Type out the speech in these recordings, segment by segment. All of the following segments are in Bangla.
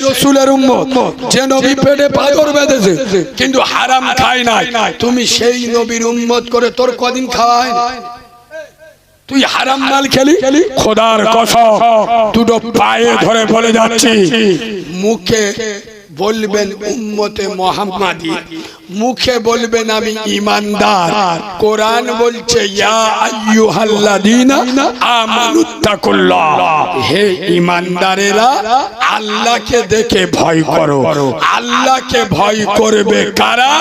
রসুলের উম্মত যে নবী পেটে পাথর বেঁধেছে কিন্তু হারাম খায় নাই, তুমি সেই নবীর উম্মত করে তোর কদিন খাওয়া হয়? তুই হারাম মাল খেলি। খোদার কসম দুটো পায়ে ধরে বলে যাচ্ছি, মুখে বলবেন উম্মতে মুহাম্মাদি, মুখে বলবেন আমি ঈমানদার। কোরআন বলছে ইয়া আইয়ুহাল্লাযীনা আমানুত্তাকুল্লাহ, হে ঈমানদারেরা আল্লাহকে দেখে ভয় করো। আল্লাহকে ভয় করবে কারা?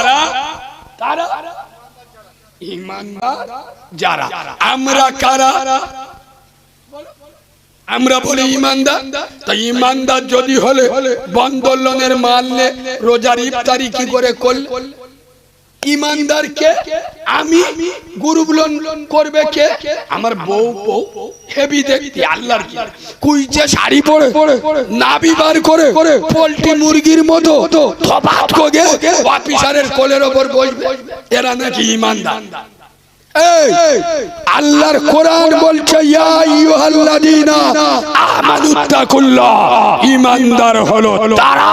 তারা ঈমানদার যারা। আমরা কারা? আমরা বলি ঈমানদার। তাই ঈমানদার যদি হলে বন্দোলনের মানলে রোজার ইফতারি কি করে করল? ঈমানদার কে? আমি গ্রুপ লোন করবে কে? আমার বউ হেভি দেখতে আল্লাহর কি কুইজে শাড়ি পরে নাভি বার করে পোল্ট্রি মুরগির মতো থপাত করে অফিসারের কোলের ওপর বসবে, এরা নাকি ঈমানদার? আল্লাহর কোরআন বলছে ইয়া আইয়ুহাল্লাযীনা আমানুত্তাকুল্লাহ, ঈমানদার হলো তারা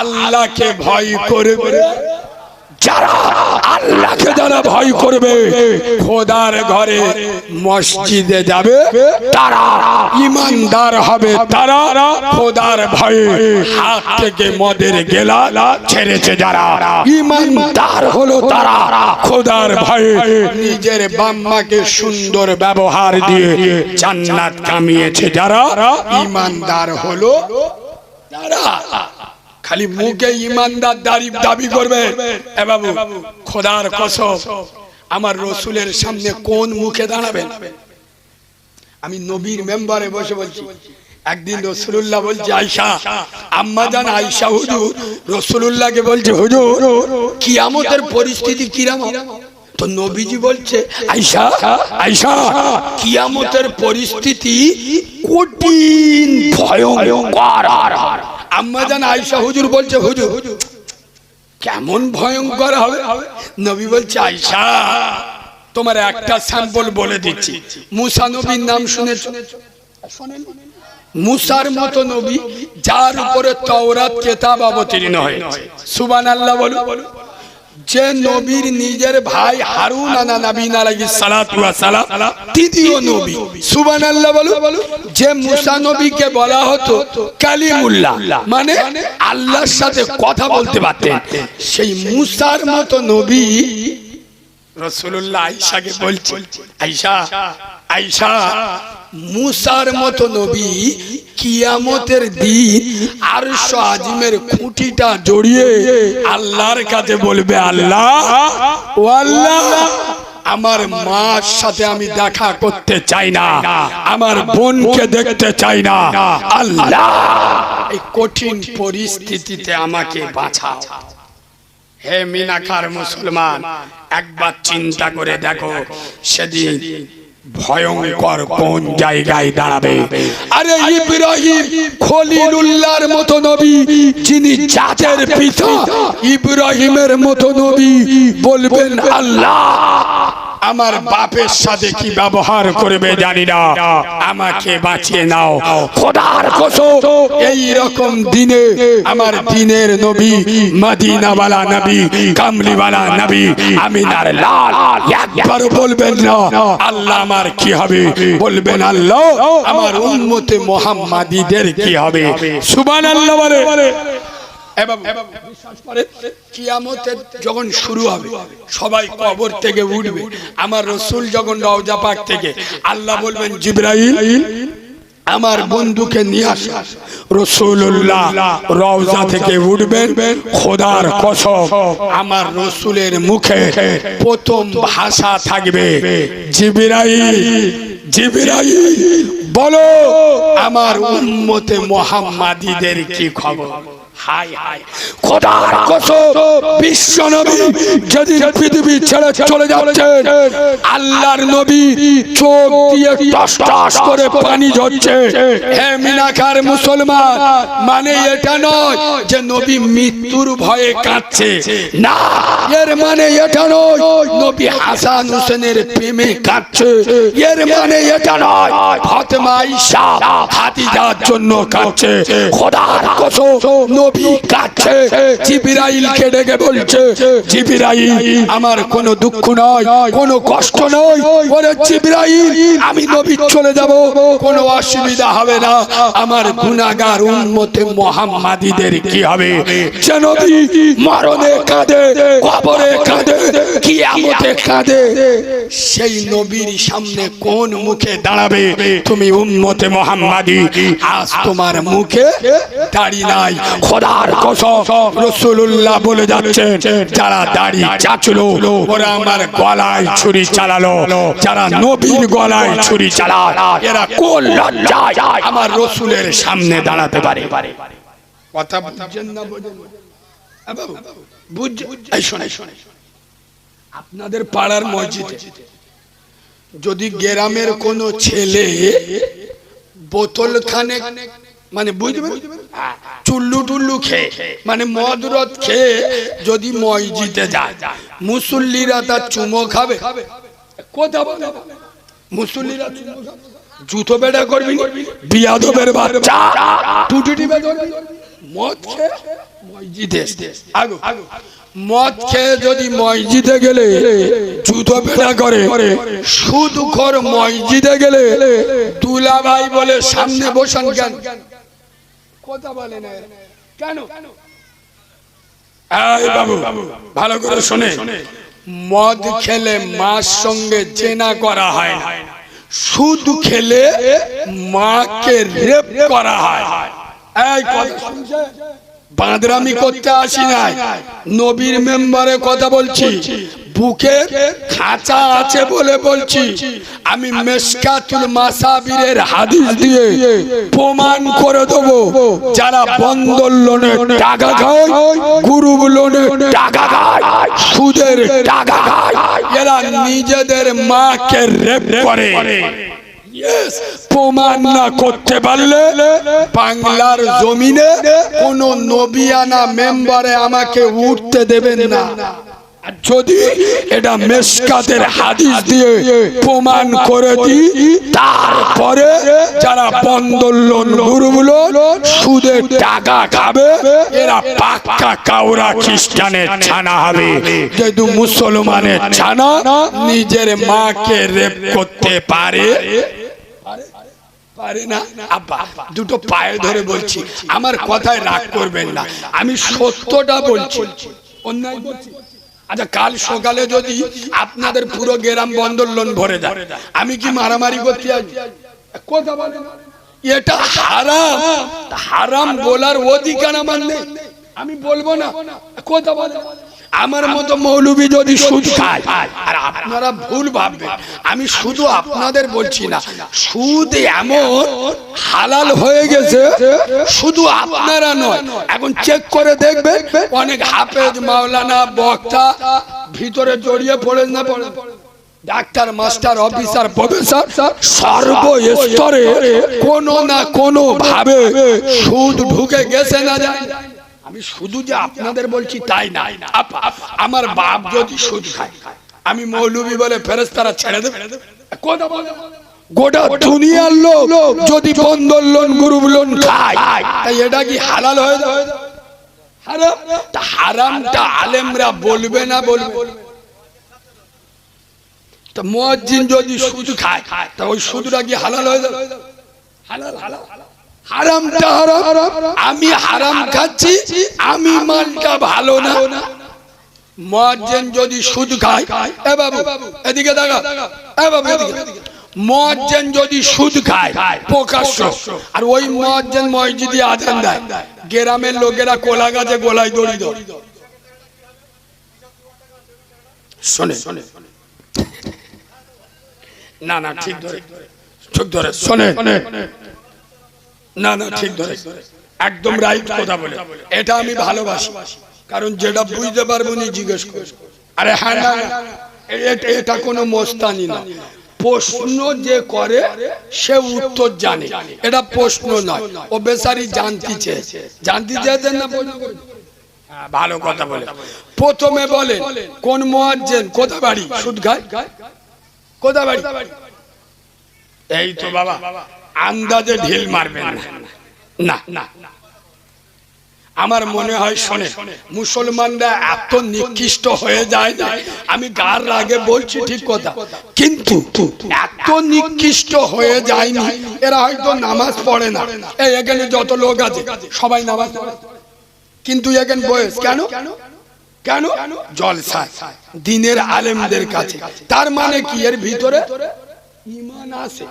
আল্লাহকে ভয় করবে। যারা আল্লাহকে যারা ভয় করবে, খোদার ঘরে মসজিদে যাবে তারা ঈমানদার হবে। তারা খোদার ভয়ে হাত থেকে মদের গেলা ছেড়েছে যারা, ঈমানদার হলো তারা। খোদার ভয়ে নিজের বাম্মাকে সুন্দর ব্যবহার দিয়ে জান্নাত কামিয়েছে যারা, ঈমানদার হলো তারা। খালি মুখে ঈমানদার দাবি করবে। এ বাবু, খোদার কসম আমার রসুলের সামনে কোন মুখে দাঁড়াবেন? আমি নবীর মেম্বারে বসে বলছি। একদিন রসুলুল্লাহ বলছে আয়েশা, আম্মা জান আয়েশা হুজুর রসুলুল্লাহকে বলছে হুজুর কিয়ামতের পরিস্থিতি কিরকম? তো নবীজি বলছে আয়েশা আয়েশা কিয়ামতের পরিস্থিতি কঠিন ভয়ঙ্কর। আম্মা জান আয়েশা হুজুর বলছে হুজুর কেমন ভয়ঙ্কর হবে? নবী বলছে আয়েশা তোমার একটা স্যাম্পল বলে দিচ্ছি। মুসা নবীর নাম শুনেছো? মুসার মতো নবী যার উপরে তাওরাত কিতাব অবতীর্ণ হয়েছে, সুবহানাল্লাহ বলো। যে নবীর নিজের ভাই হারুন নবী আলাইহিস সালাতু ওয়াস সালাম তৃতীয় নবী, সুবহানাল্লাহ বলো। যে মুসা নবীকে বলা হতো কালিমুল্লাহ, মানে আল্লাহর সাথে কথা বলতে পারতেন, সেই মুসার মতো নবী রাসূলুল্লাহ আয়েশাকে বলছে আয়েশা আয়েশা মুসার মতো নবী কিয়ামতের দিন আরশ আজিমের খুঁটিটা জড়িয়ে আল্লাহর কাছে বলবে আল্লাহ ও আল্লাহ আমার মার সাথে আমি দেখা করতে চাই না, আমার বোনকে দেখতে চাই না, আল্লাহ এই কঠিন পরিস্থিতিতে আমাকে বাঁচাও। হে মিনাকার মুসলমান, একবার চিন্তা করে দেখো সেদিন ভয়ঙ্কর কোন জায়গায় দাঁড়াবে। আরে ইব্রাহিম খলিলুল্লাহর মতো নবী, যিনি জাতের পিতা, ইব্রাহিমের মতো নবী বলবেন আল্লাহ আমার বাপের সাথে কি ব্যবহার করবে জানি না, আমাকে বাঁচিয়ে নাও। খোদার কসম এই রকম দিনে আমার দিনের নবী, মদিনাওয়ালা নবী, কামলিওয়ালা নবী, আমিনার লাল একবার বলবেন না আল্লাহ আমার কি হবে, বলবেন আল্লাহ আমার উম্মতে মুহাম্মাদীদের কি হবে। সুবহানাল্লাহ বলে। কিয়ামতের যখন শুরু হবে সবাই কবর থেকে উঠবে, আমার রসুল যখন রওজা পাক থেকে আল্লাহ বলবেন জিবরাইল আমার বন্ধুকে নিয়ে আস। রাসূলুল্লাহ রওজা থেকে উঠবেন, খোদার কসম আমার রসুলের মুখে প্রথম ভাষা থাকবে জিবরাইল জিবরাইল বলো আমার উম্মতে মুহাম্মাদীদের কি খবর। হাই হাই খোদার কসম বিশ্ব নবী যেদিন পৃথিবী ছেড়ে চলে যাচ্ছেন, আল্লাহর নবী চোখ দিয়ে টস টস করে পানি ঝরছে। হে মিনাকার মুসলমান, মানে এটা নয় যে নবী মৃত্যুর ভয়ে কাঁদছে, না এর মানে এটা নয় নবী হাসান হোসেনের প্রেমে কাঁদছে, এর মানে এটা নয়, ফাতেমা আয়েশা খাদিজার জন্য কাঁদছে, খোদার কসম নবী কাঁদছে, জিবরাইলকে ডেকে বলছে, জিবরাইল আমার কোনো দুঃখ নয়, কোনো কষ্ট নয়, ওরে জিবরাইল আমি নবী চলে যাব, কোনো অসুবিধা হবে না, আমার গুনাহগার উম্মতে মুহাম্মাদীদের কি হবে? যে নবী মরণে কাঁদে, কবরে কাঁদে, কিয়ামতে কাঁদে, সেই নবীর সামনে কোন মুখে দাঁড়াবে তুমি উম্মতে মুহাম্মাদী? আজ তোমার মুখে দাড়ি নাই। খোদার কসম রাসূলুল্লাহ বলে যাচ্ছেন, যারা দাড়ি চাচলো ওরা আমার গলায় ছুরি চালালো, যারা নবীর গলায় ছুরি চালায় এরা কোন লজ্জায় আমার রাসূলের সামনে দাঁড়াতে পারে? কথা বুঝছেন না? আপনাদের পাড়ার মসজিদে যদি গ্রামের কোন ছেলে বোতল খানে মানে বুঝবেন চুল্লু টুল্লু খেয়ে মানে মদরত খেয়ে যদি মসজিদে যায়, মুসল্লিরা তার চুমো খাবে? কথা বলে মুসল্লিরা জুতো বেড়া করবি, বিয়াদবের বাচ্চা টুটি মদ খেয়ে মসজিদে আগো মদ খেয়ে যদি মসজিদে গেলে জুতো বেড়া করে, সুদখোর মসজিদে গেলে দুলাভাই বলে সামনে বসান কেন? কথা বলে না কেন? এই বাবু ভালো করে শুনে, মদ খেলে মার সঙ্গে জেনা করা হয় না, সুদ খেলে মাকে রেপ করা হয়। এই কথা শুনছে? বাঁদরামি করতে আসি নাই, নবীর মেম্বারে কথা বলছি, বুকে খাঁচা আছে বলে বলছি। আমি মিশকাতুল মাসাবিরের হাদিস দিয়ে প্রমাণ করে দেবো, যারা বন্ধন লোনে টাকা খায়, গ্রুপ লোনে টাকা খায়, সুদের টাকা খায়, এরা নিজেদের মাকে রেপ করে। প্রমাণ না করতে পারলে বাংলার জমিনে কোন নবিয়ানা মেম্বারে আমাকে উঠতে দেবেন না। যদি এটা মিশকাতের হাদিস দিয়ে প্রমাণ করে দিই, তারপরে যারা বন্ধন লোন গ্রুপ লোন সুদের টাকা খাবে এরা পাক্কা কাউরা খ্রিস্টানের ছানা হবে, যেহেতু মুসলমানের ছানা নিজের মাকে রেপ করতে পারে পারে না? আব্বা দুটো পায়ে ধরে বলছি, আমার কথায় রাগ করবেন না, আমি সত্যটা বলছি, অন্যায় বলছি। আচ্ছা কাল সকালে যদি আপনাদের পুরো গ্রাম বন্ধন লোন ভরে যায়, আমি কি মারামারি করতে আসি? কথা বলেন, এটা হারাম, হারাম বলার অধিকার আমার নেই, আমি বলবো না। কথা বলেন, আমার মতো মৌলবী যদি সুদ খায়, আর আপনারা ভুল ভাববেন, আমি শুধু আপনাদের বলছি না, সুদ এমন হালাল হয়ে গেছে, শুধু আপনারা নয়, এখন চেক করে দেখবেন অনেক হাফেজ মাওলানা বক্তা ভিতরে জড়িয়ে পড়েন না পড়েন, ডাক্তার মাস্টার অফিসার প্রফেসর সর্বস্তরে কোনো না কোনো ভাবে সুদ ঢুকে গেছে না যায়। আমি শুধু যে আপনাদের বলছি তাই না, আমার বাপ যদি সুদ খায়, আমি মৌলবী বলে ফেরেশতারা ছেড়ে দেবে? কথা বলে, গোটা দুনিয়ার লোক যদি বন্ধন লোন গ্রুপ লোন খায়, তাই এটা কি হালাল হয়ে যাবে? হারাম। তা হারামটা আলেমরা বলবে না বলবে? তা মুয়াজ্জিন যদি সুদ খায়, তা ওই সুদটা কি হালাল হয়ে যাবে? হালাল হালাল। হারামটা হারাম, আমি হারাম খাচ্ছি, আমি মালটা ভালো না। মুয়াজ্জিন যদি সুদ খায়, এ বাবু এদিকে দেখা, এ বাবু এদিকে, মুয়াজ্জিন যদি সুদ খায় প্রকাশ্য, আর ওই মুয়াজ্জিন মসজিদে আযান দেয়, গ্রামের লোকেরা কোলা গাছে গোলায় দড়ি দেয়। শোনে না না ঠিক ধরে, ঠিক ধরে শোনে, না না ঠিক ধরে, একদম রাইট কথা বলে, এটা আমি ভালোবাসি, কারণ যেটা বুঝতে পারবো না জিজ্ঞেস করি। আরে হ্যাঁ না, এটা কোনো মস্তানি না, প্রশ্ন যে করে সে উত্তর জানে, এটা প্রশ্ন নয়, ও বেচারি জানতে চেয়েছেন না। ভালো কথা বলে, প্রথমে বলে কোন মুয়াজ্জিন কোথা বাড়ি সুদ খায়, কোথা বাড়ি? এই তো বাবা আন্দাজে ঢিল মারবেন না না না। আমার মনে হয় শোনে মুসলমানরা এত নিকৃষ্ট হয়ে যায় না, আমি গার রাগে বলছি ঠিক কথা, কিন্তু এত নিকৃষ্ট হয়ে যায়নি এরা হয়তো নামাজ পড়ে না। এই এখানে যত লোক আছে সবাই নামাজ পড়ে, কিন্তু এখানে বয়স কেন কেন জলসা দিনের আলেমদের কাছে। তার মানে কি এর ভিতরে ঈমান আছে,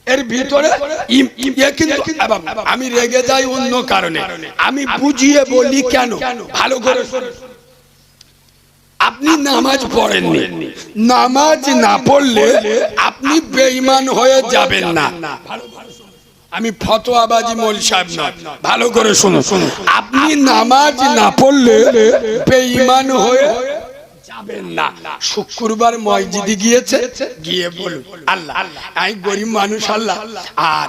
এর ভিতরে কিন্তু আমি রেগে যাই অন্য কারণে, আমি বুঝিয়ে বলি কেন ভালো করে। আপনি নামাজ পড়েননি, নামাজ না পড়লে আপনি বেঈমান হয়ে যাবেন না। আমি ফতোয়াবাজি মৌলভী সাহেব নয়, ভালো করে শুনুন। আপনি নামাজ না পড়লে বেঈমান হয়ে যাবেন না। শুক্রবার মসজিদে গিয়েছে, গিয়ে বলুন আল্লাহ আমি গরিব মানুষ আল্লাহ, আর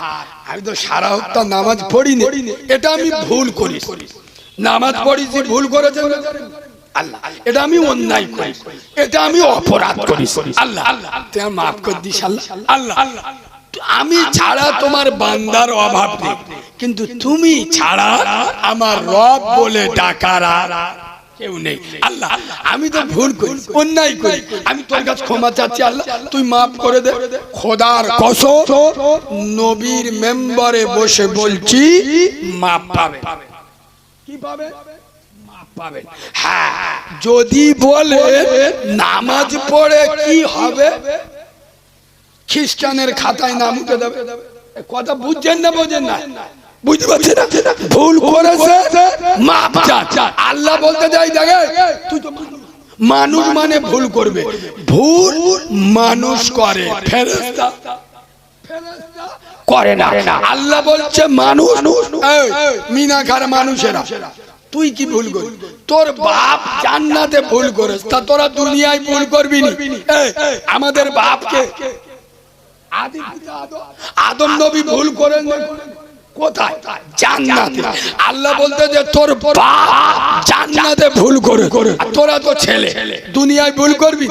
আমি তো সারা হপ্তাহ নামাজ পড়িনি, এটা আমি ভুল করি, নামাজ পড়িছি ভুল করেছে আল্লাহ, এটা আমি অন্যায় করি, এটা আমি অপরাধ করি আল্লাহ, তুই মাফ করে দিস আল্লাহ। আল্লাহ আমি ছাড়া তোমার বান্দার অভাব নেই, কিন্তু তুমি ছাড়া আমার রব বলে ডাকারা কেউ নেই আল্লাহ। আমি তো ভুল করি, অন্যায় করি, আমি তোর কাছে ক্ষমা চাচ্ছি আল্লাহ, তুই মাফ করে দে। খোদার কসম নবীর মেম্বারে বসে বলছি মাফ পাবে। কি পাবে? মাফ পাবে। হ্যাঁ, যদি বলে নামাজ পড়ে কি হবে, খ্রিস্টানের খাতায় নাম উঠে দেবে। কথা বুঝছেন না বোঝেন না? বুঝতে পারছেন না? ভুল করেছে মাপ চা। আল্লাহ বলতে যাই দেখে তুই তো মানুষ মানে ভুল করবে, ভুল মানুষ করে, ফেরেশতা করে না। আল্লাহ বলছে মানুষ, মিনাখার মানুষেরা তুই কি ভুল করবি? তোর বাপ জান্নাতে ভুল করেছে, তা তোরা দুনিয়ায় ভুল করবি না? আমাদের বাপকে আদম নবী ভুল করেন কোথায়? জান্নাতে। আল্লাহ বলতে যে তোর বাপ জান্নাতে ভুল করে, তোরা তো ছেলে দুনিয়ায় ভুল করবি,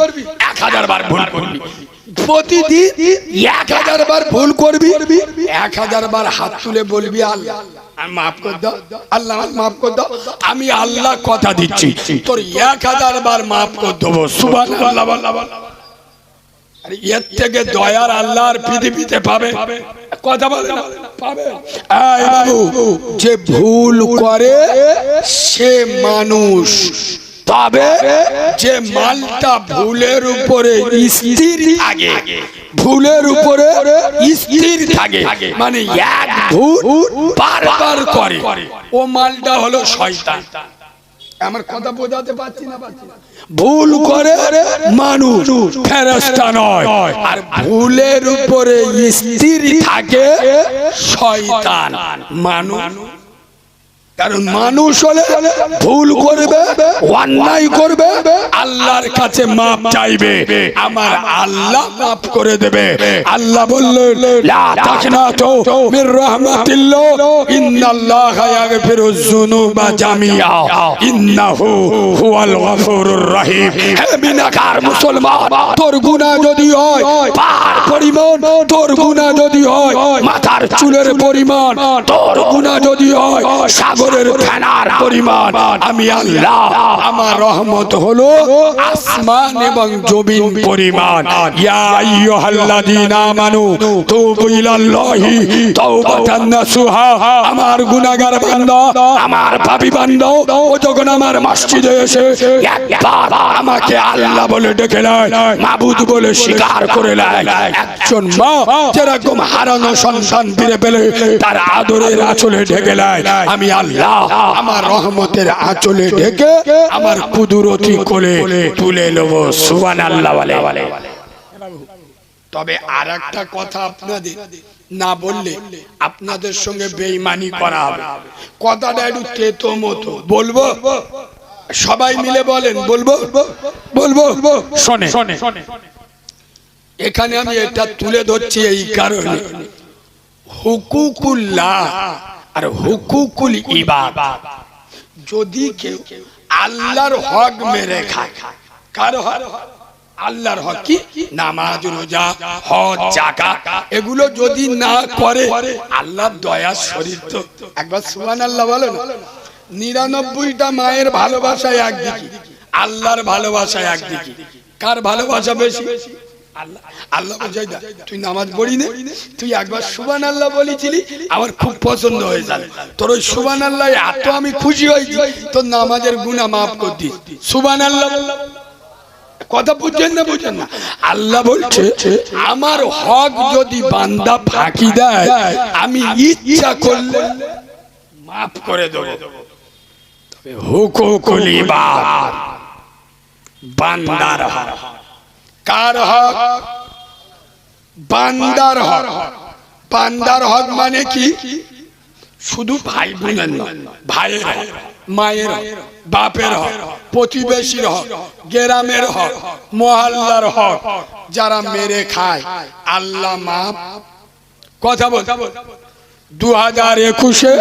1000 বার ভুল করবি, প্রতিদিন 1000 বার ভুল করবি, 1000 বার হাত তুলে বলবি আল্লাহ মাফ কর দাও, আল্লাহ মাফ কর দাও। আমি আল্লাহ কথা দিচ্ছি তোর 1000 বার মাফ করে দেবো। সুবহানাল্লাহ। এর থেকে দয়ার আল্লাহর পৃথিবীতে পাবে? কথা বলে না পাবে? এই বাবু, যে ভুল করে সে মানুষ, তবে যে মালটা ভুলের উপরে স্থির থাকে, ভুলের উপরে স্থির থাকে, মানে এক ভুল বারবার করে, ও মালটা হলো শয়তান। আমার কথা বোঝাতে পারছি না? ভুল করে মানুষ, ফেরেশতা নয়। আর ভুলের উপরে স্থির থাকে শয়তান, মানুষ। কারণ মানুষ হলে ভুল করবে, অন্যায় করবে, আল্লাহর কাছে মাপ চাইবে, আমার আল্লাহ মাফ করে দেবে। আল্লাহ বললেন লা তাকনাতু মির রাহমাতিল্লাহ ইন্নাল্লাহা ইয়াগফিরুয যুনুবা জামিআ ইন্নাহু হুয়াল গফুরুর রহিম। হে বিনাকার মুসলমান, তোর গুনাহ যদি হয় পার পরিমাণ, তোর গুনাহ যদি হয় মাথার চুলের পরিমাণ, তোর গুনাহ যদি হয় সাগরের ফেনার পরিমাণ, আমি আল্লাহ আমার রহমত হলো আসমান এবং জমিন পরিমাণ। ইয়া আইয়ুহাল্লাযীনা আমানু তুবু ইলাল্লাহি তাওবাতান নাসুহা। আমার গুনাহগার বান্দা, আমার পাপী বান্দা, ও যখন আমার মসজিদে এসে একবার আমাকে আল্লাহ বলে ডেকে নেয়, মাবুদ বলে স্বীকার করে নেয়, একজন মা যেরকম হারানো সন্তান ফিরে পেলে তার আদরের আঁচলে ঢেকে নেয়, আমি আল্লাহ আমার রহমতের আঁচলে ঢেকে আমার কুদরতি কোলে তুলে নেব। সুবহানাল্লাহ। তবে আরেকটা কথা আপনাদের না বললে আপনাদের সঙ্গে বেঈমানি করা হবে। কথাটা একটু তেতো মতো বলবো, সবাই মিলে বলেন। বলবো শোনে। এখানে আমি এটা তুলে ধরছি এই কারণে, হুকুকুল্লাহ আর হুকুকুল ইবাদ, যদি কেউ আল্লাহর হক মেরে খায়, কার হক? আল্লাহর হক কি? নামাজ, রোজা, হজ, যাকাত, এগুলো যদি না করে আল্লাহর দয়ার শরীর তো একবার সুবহানাল্লাহ বলো না। 99টা মায়ের ভালোবাসায় একদিকে, আল্লাহর ভালোবাসায় একদিকে। কার ভালোবাসা বেশি? আল্লাহ। আল্লাহ বোঝাই দা, তুই নামাজ পড়ি না, তুই একবার সুবহানাল্লাহ বলেছিলি, আমার খুব পছন্দ হয়ে যাবে। তোর ওই সুবহানাল্লাহ এত আমি খুশি হয়েছি, তোর নামাজের গুনাহ মাফ করে দিই। সুবহানাল্লাহ। কথা বুঝছেন না? বুঝছেন না? আল্লাহ বলছে আমার হক যদি বান্দা ফাঁকি দেয়, আমি ইচ্ছা করলে মাফ করে দেব। তবে হুকুকুল ইবাদ, বান্দার হক। কার হক? বান্দার হক। বান্দার হক মানে কি? শুধু ভাই বোনের নয়, ভাইয়ের হক, মায়ের হক, বাপের হক, প্রতিবেশীর হক, গ্রামের হক, মহল্লার হক। যারা মেরে খায় আল্লাহ মাফ। কথা বল। 2021-এ,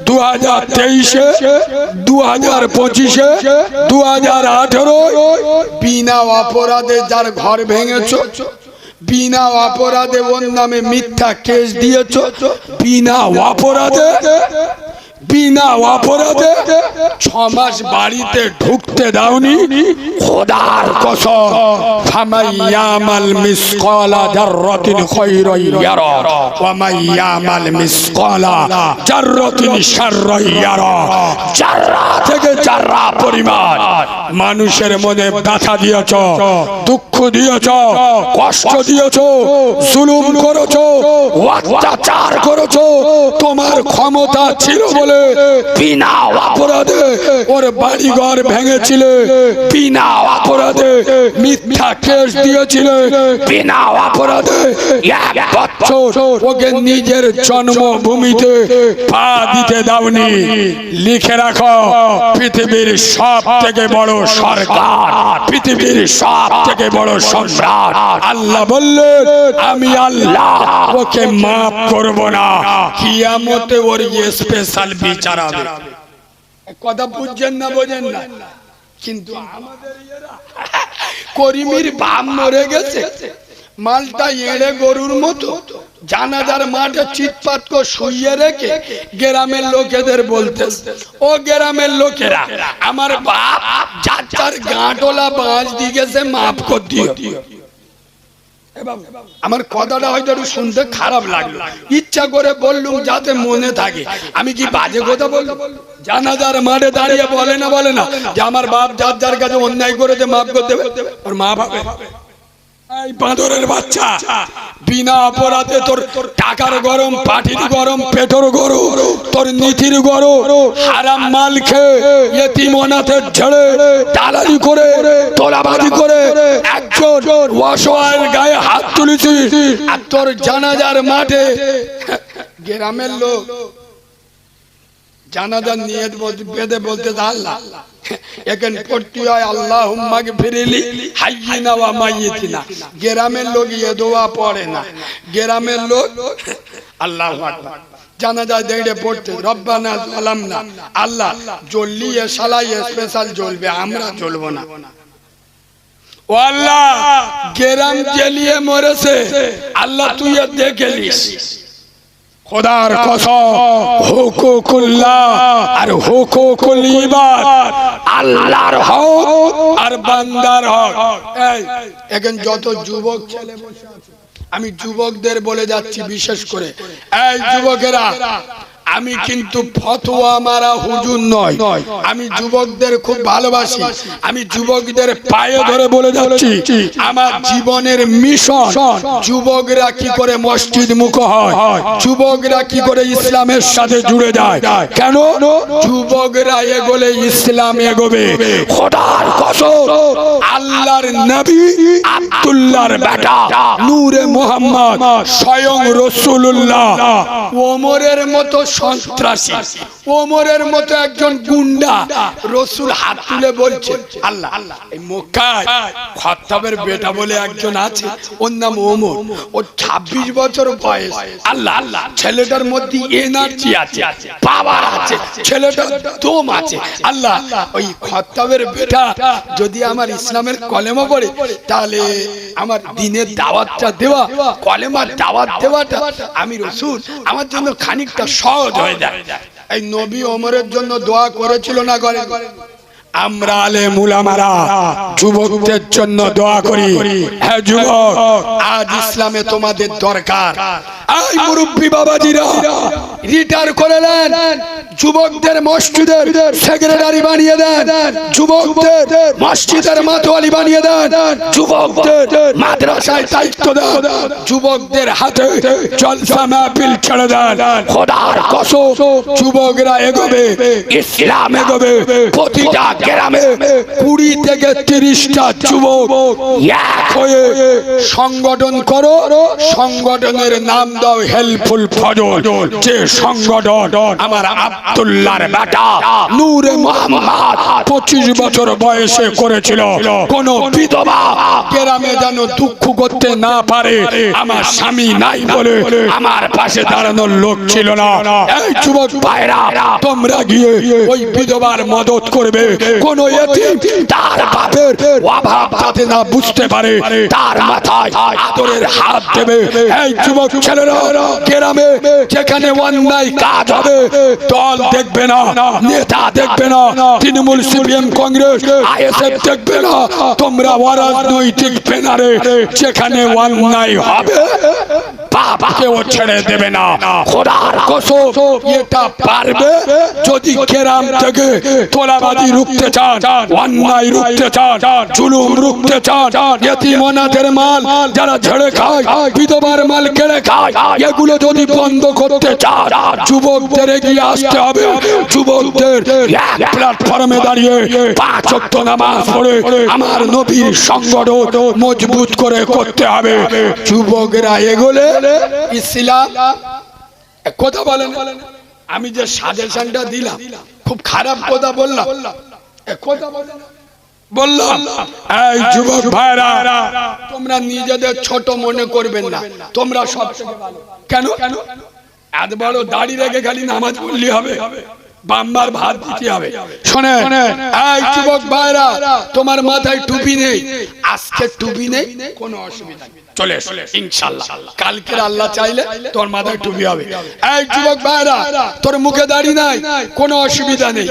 2023-এ, 2025-এ, 2018-য় বিনা অপরাধে যার ঘর ভেঙেছ, বিনা অপরাধে ওর নামে মিথ্যা কেস দিয়েছ, বিনা অপরাধে 6 মাস বাড়িতে ঢুকতে দাওনি, খোদার কসম, ফামাইয়ামাল মিসকালা যাররাতিন খায়রান ইয়ারা ওয়া মাইয়ামাল মিসকালা যাররাতিন শাররান ইয়ারা। যাররা থেকে যাররা পরিমাণ মানুষের মনে ব্যথা দিয়েছ, দুঃখ দিয়েছ, কষ্ট দিয়েছ, জুলুম করেছ, অত্যাচার করেছ, তোমার ক্ষমতা ছিল বলে বিনা অপরাধে ওর বাড়িঘর ভেঙেছিলে, বিনা অপরাধে মিথ্যা কেস দিয়েছিলে, বিনা অপরাধে 1 বছর ওকে নিজের জন্মভূমিতে পা দিতে দাওনি। লিখে রাখো, পৃথিবীর সব থেকে বড় সরকার, পৃথিবীর সব থেকে বড় সম্রাট আল্লাহ বললেন আমি আল্লাহ ওকে মাফ করব না। কিয়ামতে ওর স্পেশাল বিচার হবে। কথা বুঝছেন না? বোঝেন না? কিন্তু আমাদের করিমের বাপ মরে গেছে, মালটা এড়ে গরুর মতো জানাজার মাঠে চিৎপাত করে শুইয়ে রেখে গ্রামের লোকেদের বলতে, ও গ্রামের লোকেরা, আমার বাপ যার গাঁটলা বাঁশ দিয়ে গেছে, মাফ করে দিও। আমার কথাটা হয়তো একটু শুনতে খারাপ লাগলো, ইচ্ছা করে বললুম যাতে মনে থাকে। আমি কি বাজে কথা বললাম? জানাজার মাঠে দাঁড়িয়ে বলে না যে আমার বাপ যার কাছে অন্যায় করেছে মাফ করে দেবে, ওর মা ভাবে এই বাঁদরের বাচ্চা, বিনা অপরাধে তোর টাকার গরম, পাটির গরম, পেটর গরম, তোর নীতির গরম, হারাম মাল খেয়ে ইয়েতিম অনাথের ঝেড়ে দালালি করে, তোলাবাজি করে একজন অসহায়ের গায়ে হাত তুলেছিস, আর তোর জানাজার মাঠে গ্রামের লোক জানাজার নিয়ত বেঁধে বলতে আল্লাহ এখানে পড়তে হয় আল্লাহুম্মা গফিরলি হাইয়িনা ওয়া মাইয়িতিনা। গ্রামের লোক এ দোয়া পড়ে না, গ্রামের লোক আল্লাহু আকবার জানাজা দেড়ে পড়তে রব্বানা যালামনা। আল্লাহ জ্বললি এ শালা স্পেশাল জ্বলবে, আমরা জ্বলবো না। ও আল্লাহ গ্রাম জ্বলিয়ে মরেছে, আল্লাহ তুই দেখে নিস। খোদার কসম, হুকুকুল্লাহ আর হুকুকুল ইবাদ, আল্লাহর হক আর বান্দার হক। এখন যত যুবক ছেলে বসে আছে, আমি যুবকদের বলে যাচ্ছি বিশেষ করে, এই যুবকেরা, আমি কিন্তু ফতোয়া মারা হুজুর নয়, আমি যুবকদের খুব ভালোবাসি। আমি যুবকদের পায়ে ধরে বলে যাচ্ছি, আমার জীবনের মিশন যুবকরা কি করে মসজিদ মুখ হয়, যুবকরা কি করে ইসলামের সাথে জুড়ে যায়। কেন? যুবকরা এগোলে ইসলাম এগোবে। খোদার কসম, আল্লাহর নবী আব্দুল্লাহর বেটা নূরে মুহাম্মদ স্বয়ং রাসূলুল্লাহ ওমরের মতো সন্ত্রাসী, ওমরের মতো একজন গুন্ডা রাসূল হাত তুলে বলছে আল্লাহ এই মক্কায় খাত্তাবের বেটা বলে একজন আছে, ওর নাম ওমর, ওর 26 বছর বয়স। আল্লাহ ছেলেটার মধ্যে এনার্জি আছে, পাওয়ার আছে, ছেলেটার দম আছে। আল্লাহ ওই খাত্তাবের বেটা যদি আমার ইসলামের কলেমা পড়ে, তাহলে আমার দ্বীনের দাওয়াতটা দেওয়া, কলেমার দাওয়াত দেওয়াটা আমি রাসূল আমার জন্য খানিকটা সহজ হয়ে যায়। এই নবী ওমরের জন্য দোয়া করেছিল না করে? আমরা আলেম উলামারা যুবকদের জন্য দোয়া করি। হ্যাঁ যুবক, আজ ইসলামে তোমাদের দরকার। এই মুরব্বি বাবাজিরা রিটায়ার করে নেন, যুবকদের মসজিদের সেক্রেটারি বানিয়ে দেন, যুবকদের মসজিদের মাতোয়ালি বানিয়ে দেন, যুবকদের মাদ্রাসায় দায়িত্ব দেন, যুবকদের হাতে জলসা মাহফিল ছেড়ে দেন। খোদার কসম যুবকরা এগোবে, ইসলাম এগোবে। প্রতিটা গ্রামে 20 থেকে 30টা যুবক এক হয়ে সংগঠন করো, সংগঠনের নাম দাও হেল্পফুল ফজল। যে সংগঠন আমার আব্দুল্লাহর বেটা নূরে মুহাম্মদ 25 বছর বয়সে করেছিল, কোন বিধবা গ্রামে যেন দুঃখ করতে না পারে। আমার স্বামী নাই বলে আমার পাশে দাঁড়ানোর লোক ছিল না। এই যুবক ভাইরা, তোমরা গিয়ে ওই বিধবার মদত করবে। কোন এতিম তার বাপের অভাব যাতে না বুঝতে পারে, তার মাথায় আদরের হাত দেবে। এই যুবক ছেলেরা, গ্রামে যেখানে অন্যায় কাজ হবে দল দেখবে না, নেতা দেখবে না, তৃণমূল, সিপিএম, কংগ্রেস, আইএসএফ দেখবে না। তোমরা অরাজনৈতিক ব্যানারে যেখানে অন্যায় হবে বাবাকেও ছেড়ে দেবে না। খোদার কসম এটা পারবে। যদি গ্রাম থেকে তোলাবাজি রুখতে চান, অন্যায় রুখতে চান, জুলুম রুখতে চান, এতিম অনাথের মাল যারা ঝেড়ে খায়, বিধবার মাল কেড়ে খায়, এগুলো যদি বন্ধ করতে চান, যুবকদের এগিয়ে আসতে হবে। যুবকদের এক প্ল্যাটফর্মে দাঁড়িয়ে 5 ওয়াক্ত নামাজ পড়ে আমার নবীর সংগঠন মজবুত করে করতে হবে। যুবকরা এগোলে ইসলাম কথা বলেন। আমি যে সাজেশনটা দিলাম খুব খারাপ কথা বললাম? বললাম এই যুবক ভাইরা, তোমরা নিজেদের ছোট মনে করবেন না, তোমরা সব থেকে ভালো। কেন এত বড় দাড়ি রেখে খালি নামাজ পড়লে হবে? বাম্মার ভাত দিতে হবে। শোনে এই যুবক ভাইরা, তোমার মাথায় টুপি নেই, আজকে টুপি নেই, কোনো অসুবিধা নেই, চলে এসো ইনশাআল্লাহ। কালকে আল্লাহ চাইলে তোর মাথায় টুপি হবে। এই যুবক ভাইরা, তোর মুখে দাড়ি নাই, কোনো অসুবিধা নেই।